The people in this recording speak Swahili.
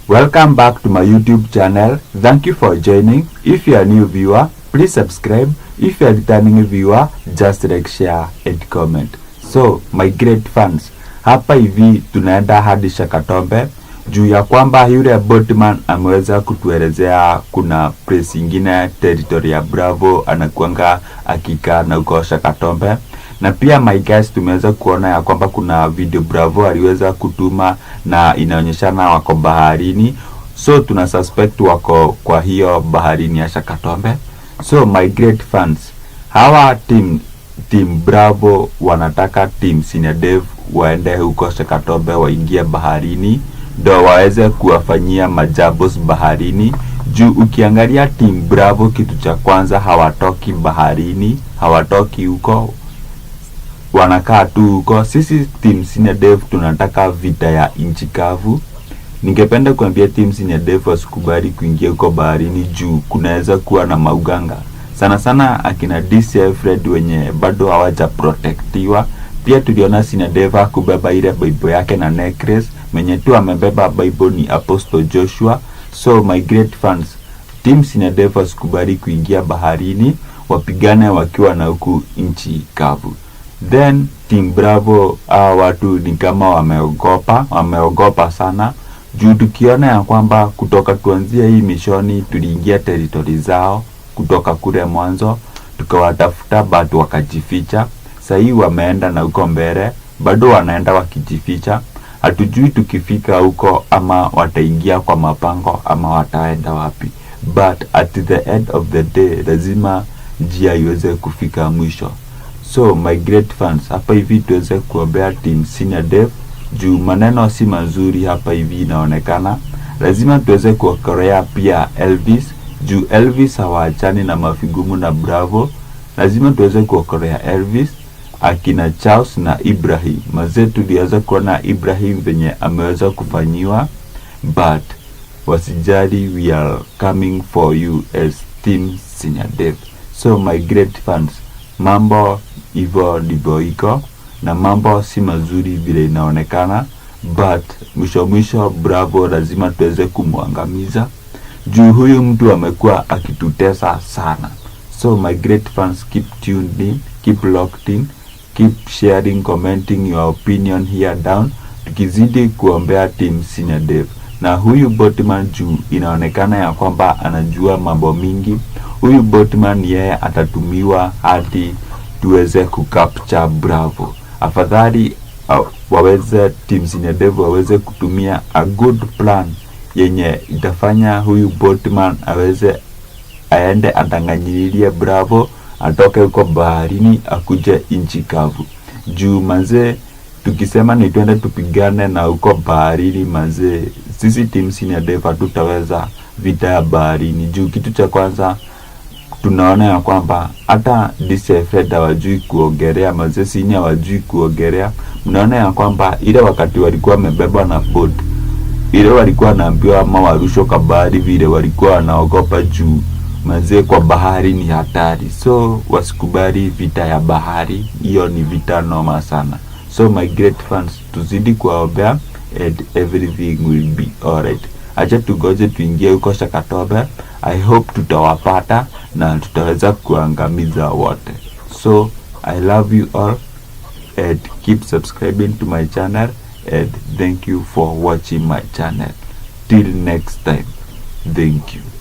Welcome back to my YouTube channel. Thank you for joining. If you are a new viewer, please subscribe. If you are a returning viewer, just like, share and comment. So my great fans, hapa hivi tunaenda hadi Shakatombe juu ya kwamba yule Boatman ameweza kutuelezea kuna place ingine territory ya Bravo anakuanga akikaa na uko Shakatombe. Na pia my guys, tumeweza kuona ya kwamba kuna video Bravo aliweza kutuma na inaonyeshana wako baharini. So tuna suspect wako kwa hiyo baharini ya Shakatombe. So my great fans, hawa team Bravo wanataka team Senior Dev waende huko Shakatombe, waingie baharini ndo waweze kuwafanyia majabos baharini. Juu ukiangalia team Bravo, kitu cha kwanza hawatoki baharini, hawatoki huko, wanakaa tu huko. Sisi team Senior Dev tunataka vita ya inchi kavu. Ningependa kuambia team Senior Dev wasikubali kuingia huko baharini juu kunaweza kuwa na mauganga. Sana sana akina DC Fred wenye bado hawaja protectiwa. Pia tuliona Senior Dev kubeba ile Bible yake na necklace, mwenye tu amebeba Bible ni Apostle Joshua. So my great fans, team Senior Dev wasikubali kuingia baharini, wapigane wakiwa na huku inchi kavu. Then team Bravo, watu ni kama wameogopa sana juu tukiona ya kwamba kutoka tuanzia hii mishoni tuliingia territory zao kutoka kule mwanzo, tukawatafuta bado wakajificha. Sahii wameenda na huko mbele bado wanaenda wakijificha. Hatujui tukifika huko ama wataingia kwa mapango ama wataenda wapi, but at the end of the day lazima njia iweze kufika mwisho. So my great fans, hapa hivi tuweze kuombea team Senior Dev juu maneno si mazuri hapa hivi inaonekana. Lazima tuweze kuokorea pia Elvis juu Elvis hawaachani na mafigumu na Bravo. Lazima tuweze kuokorea Elvis, akina Charles na Ibrahim. Mazee tuliweza kuona Ibrahim venye ameweza kufanyiwa, but wasijali, we are coming for you as team Senior Dev. So my great fans, mambo hivyo ndivyo iko na mambo si mazuri vile inaonekana, but mwisho Bravo lazima tuweze kumwangamiza juu huyu mtu amekuwa akitutesa sana. So my great fans, keep tuned in, keep locked in, keep sharing, commenting your opinion here down, tukizidi kuombea team Senior Dev. Na huyu Boatman juu inaonekana ya kwamba anajua mambo mingi, huyu Boatman yeye atatumiwa hadi tuweze kukapcha Bravo. Afadhali waweze team Senior Dev waweze kutumia a good plan yenye itafanya huyu Boatman aweze aende atanganyililie Bravo, atoke huko baharini akuje inchi kavu. Juu manze, tukisema ni twende tupigane na huko baharini manze, sisi team Senior Dev hatutaweza vita ya baharini. Juu kitu cha kwanza tunaona ya kwamba hata DC Fred hawajui kuogelea manze, Senior hawajui kuogelea. Mnaona ya kwamba ile wakati walikuwa wamebeba na boat, ile walikuwa naambiwa ama warusho kwa bahari, vile walikuwa wanaogopa juu manze kwa bahari ni hatari. So wasikubali vita ya bahari, hiyo ni vita noma sana. So my great fans, tuzidi kuwaombea and everything will be alright. Acha tugoje tuingie huko Shakatombe. I hope tutawapata na tutaweza kuangamiza wote. So I love you all and keep subscribing to my channel and thank you for watching my channel. Till next time, thank you.